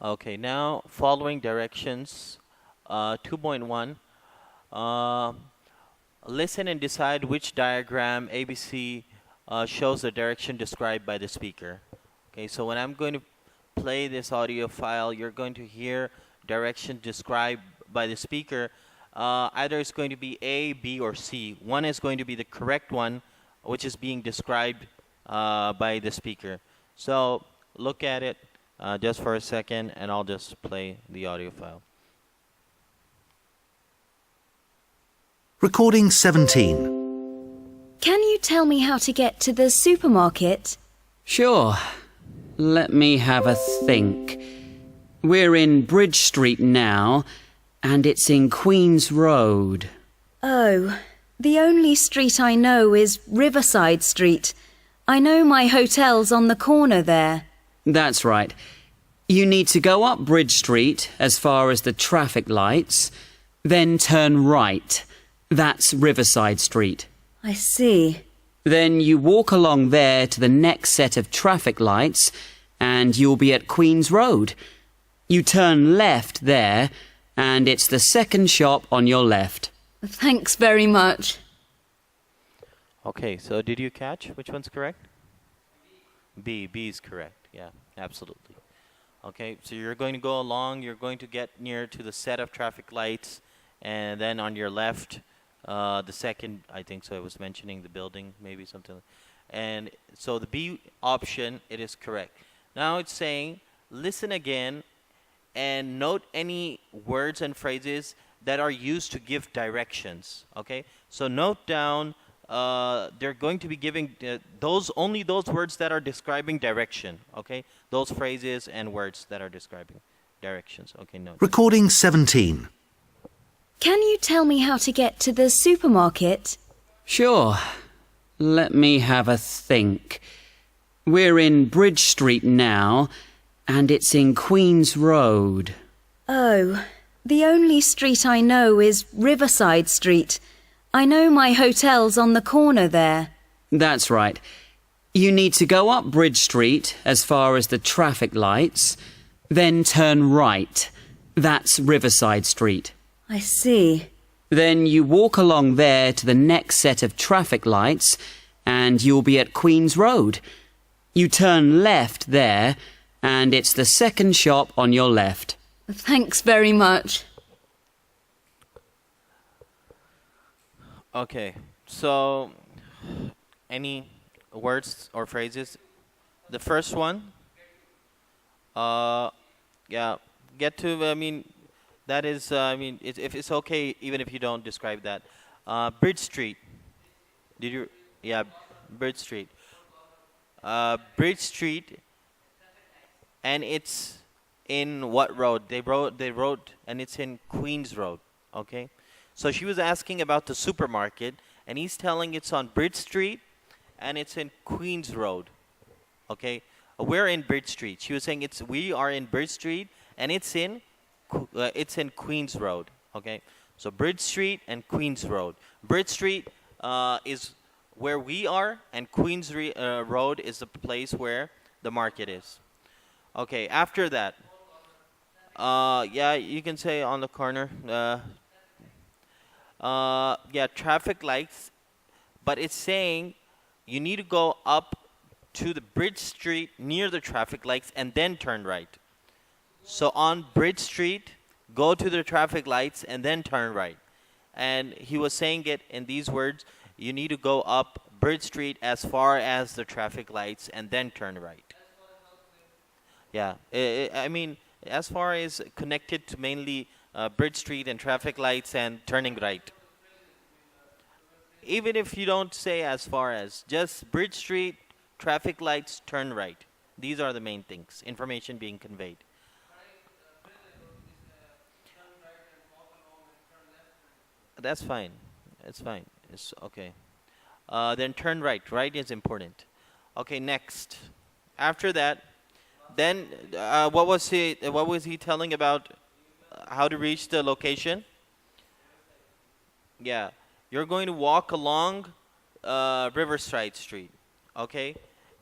Okay, now following directions, 2.1. Uh, Listen and decide which diagram ABC shows the direction described by the speaker. Okay, so when I'm going to play this audio file, you're going to hear direction described by the speaker. Either it's going to be A, B, or C. One is going to be the correct one, which is being described by the speaker. So look at it just for a second, and I'll just play the audio file. Recording 17. Can you tell me how to get to the supermarket? Sure. Let me have a think. We're in Bridge Street now, and it's in Queen's Road. Oh, the only street I know is Riverside Street. I know my hotel's on the corner there. That's right. You need to go up Bridge Street as far as the traffic lights, then turn right. That's Riverside Street. I see. Then you walk along there to the next set of traffic lights, and you'll be at Queen's Road. You turn left there, and it's the second shop on your left. Thanks very much. Okay, so did you catch which one's correct? B. B is correct. Yeah, absolutely. Okay, so you're going to go along, you're going to get near to the set of traffic lights, and then on your left, the second, I think so, it was mentioning the building, maybe something. And so the B option, it is correct. Now it's saying, listen again and note any words and phrases that are used to give directions. Okay, so note down. They're going to be giving only those words that are describing direction. Okay, those phrases and words that are describing directions. Okay, note. Recording 17. Can you tell me how to get to the supermarket? Sure. Let me have a think. We're in Bridge Street now, and it's in Queen's Road. Oh, the only street I know is Riverside Street. I know my hotel's on the corner there. That's right. You need to go up Bridge Street as far as the traffic lights, then turn right. That's Riverside Street. I see. Then you walk along there to the next set of traffic lights, and you'll be at Queen's Road. You turn left there, and it's the second shop on your left. Thanks very much. Okay, so any words or phrases? The first one, yeah, get to, I mean, that is, if it's okay, even if you don't describe that. Bridge Street. Did you, yeah, Bridge Street. Bridge Street, and it's in what road? They wrote, and it's in Queen's Road, okay? So she was asking about the supermarket, and he's telling it's on Bridge Street, and it's in Queen's Road. Okay, we're in Bridge Street. She was saying we are in Bridge Street, and it's in Queen's Road. Okay, so Bridge Street and Queen's Road. Bridge Street is where we are, and Queen's Road is the place where the market is. Okay, after that, yeah, you can say on the corner. Yeah, traffic lights, but it's saying you need to go up to the Bridge Street near the traffic lights and then turn right. So on Bridge Street, go to the traffic lights and then turn right. And he was saying it in these words, you need to go up Bridge Street as far as the traffic lights and then turn right. Yeah, I mean, as far as connected to mainly Bridge Street and traffic lights and turning right. Even if you don't say as far as, just Bridge Street, traffic lights, turn right. These are the main things, information being conveyed. That's fine. It's fine. It's okay. Then turn right. Right is important. Okay, next. After that, then what was he telling about how to reach the location? Yeah, you're going to walk along Riverside Street, okay?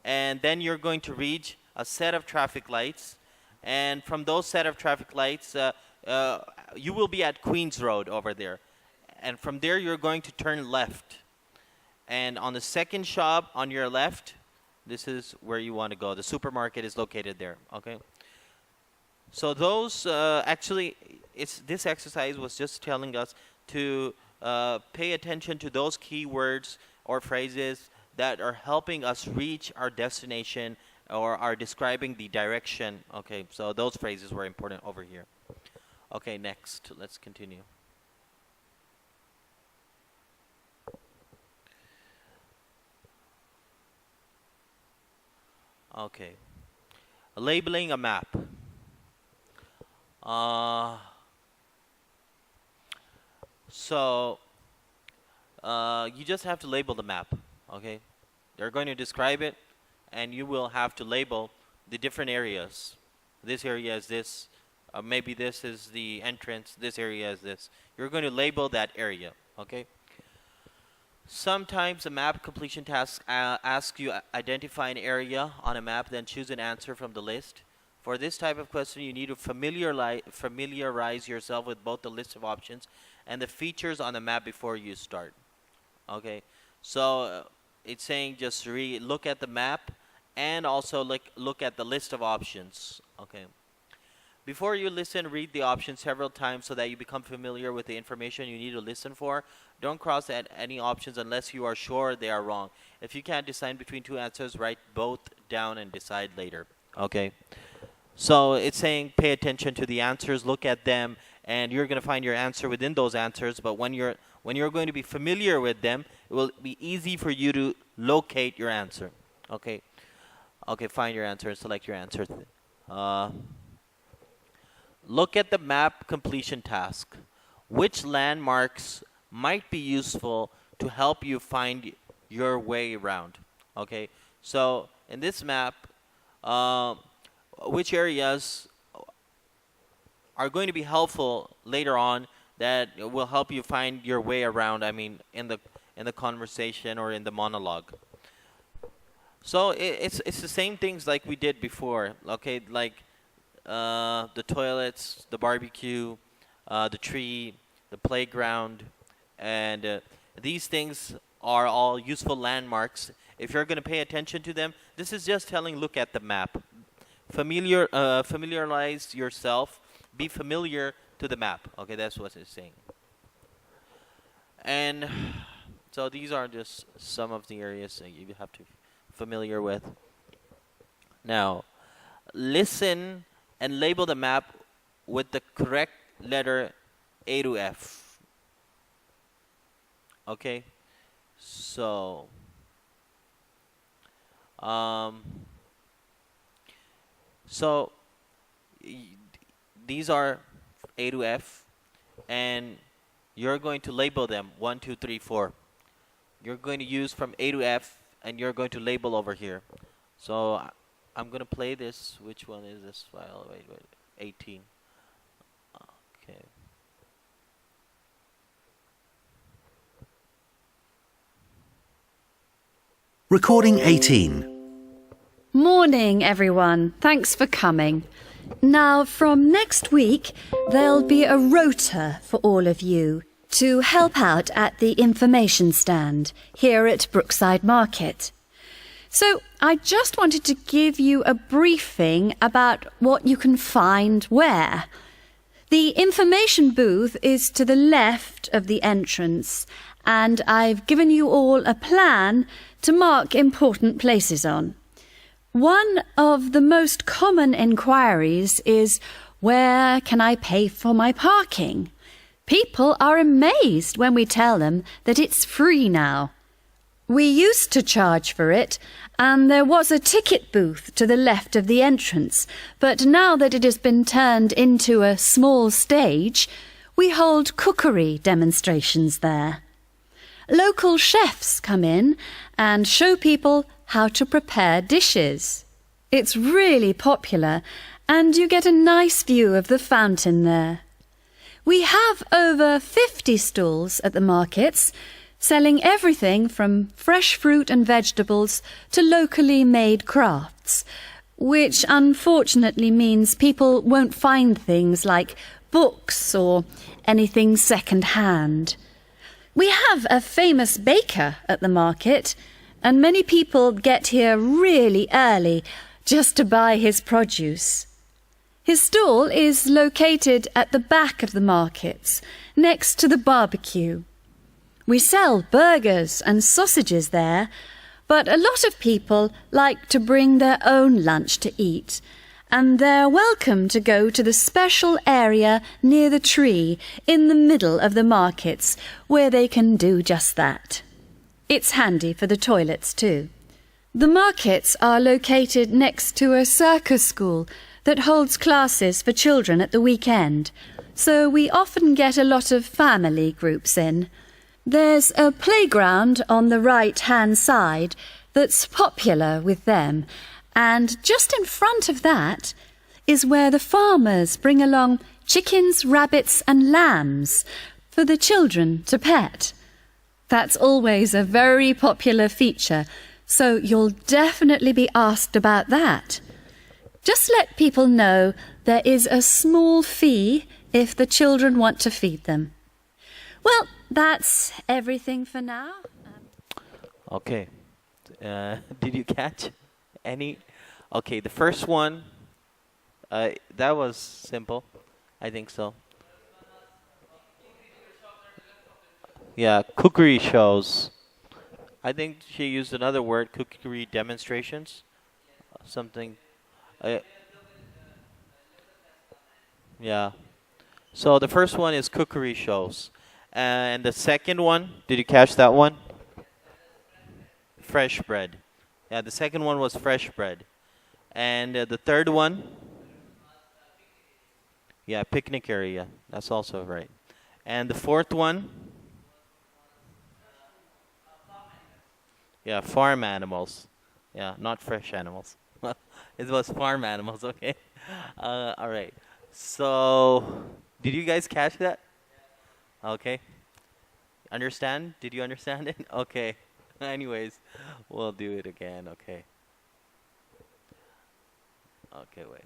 And then you're going to reach a set of traffic lights. And from those set of traffic lights, you will be at Queens Road over there. And from there, you're going to turn left. And on the second shop on your left, this is where you want to go. The supermarket is located there, okay? So those, actually, this exercise was just telling us to pay attention to those keywords or phrases that are helping us reach our destination or are describing the direction. Okay, so those phrases were important over here. Okay, next, let's continue. Okay, labeling a map. So you just have to label the map, okay? They're going to describe it, and you will have to label the different areas. This area is this, maybe this is the entrance, this area is this. You're going to label that area, okay? Sometimes a map completion task asks you identify an area on a map, then choose an answer from the list. For this type of question, you need to familiarize yourself with both the list of options and the features on the map before you start. Okay, so it's saying just look at the map and also look at the list of options. Okay. Before you listen, read the options several times so that you become familiar with the information you need to listen for. Don't cross at any options unless you are sure they are wrong. If you can't decide between two answers, write both down and decide later. Okay. So it's saying pay attention to the answers, look at them, and you're going to find your answer within those answers. But when you're going to be familiar with them, it will be easy for you to locate your answer. Okay. Okay, find your answer and select your answer. Look at the map completion task. Which landmarks might be useful to help you find your way around? Okay, so in this map, which areas are going to be helpful later on that will help you find your way around? I mean, in the conversation or in the monologue. So it's the same things like we did before. Okay, like the toilets, the barbecue, the tree, the playground, and these things are all useful landmarks. If you're going to pay attention to them, this is just telling look at the map. Familiarize yourself. Be familiar to the map. Okay, that's what it's saying. And so these are just some of the areas that you have to be familiar with. Now, listen and label the map with the correct letter A to F. Okay, so these are A to F, and you're going to label them 1, 2, 3, 4. You're going to use from A to F, and you're going to label over here. So I'm going to play this. Which one is this file? Wait, 18. Okay. Recording 18. Morning, everyone. Thanks for coming. Now, from next week, there'll be a rota for all of you to help out at the information stand here at Brookside Market. So, I just wanted to give you a briefing about what you can find where. The information booth is to the left of the entrance, and I've given you all a plan to mark important places on. One of the most common inquiries is, where can I pay for my parking? People are amazed when we tell them that it's free now. We used to charge for it, and there was a ticket booth to the left of the entrance, but now that it has been turned into a small stage, we hold cookery demonstrations there. Local chefs come in and show people how to prepare dishes. It's really popular, and you get a nice view of the fountain there. We have over 50 stalls at the markets, selling everything from fresh fruit and vegetables to locally made crafts. which unfortunately means people won't find things like books or anything second-hand. We have a famous baker at the market, and many people get here really early just to buy his produce. His stall is located at the back of the markets, next to the barbecue. We sell burgers and sausages there, but a lot of people like to bring their own lunch to eat, and they're welcome to go to the special area near the tree in the middle of the markets where they can do just that. It's handy for the toilets too. The markets are located next to a circus school that holds classes for children at the weekend, so we often get a lot of family groups in. There's a playground on the right-hand side that's popular with them, and just in front of that is where the farmers bring along chickens, rabbits and lambs for the children to pet. That's always a very popular feature, so you'll definitely be asked about that. Just let people know there is a small fee if the children want to feed them. Well, that's everything for now. Okay. Did you catch any? Okay, the first one, that was simple. I think so. Yeah, cookery shows. I think she used another word, cookery demonstrations. Something. Yeah. So the first one is cookery shows. And the second one, did you catch that one? Fresh bread. Yeah, the second one was fresh bread. And the third one, yeah, picnic area. That's also right. And the fourth one, yeah, farm animals. Yeah, not fresh animals. It was farm animals, okay? All right. So, did you guys catch that? Okay. Understand? Did you understand it? Okay. Anyways, we'll do it again, okay. Okay, wait.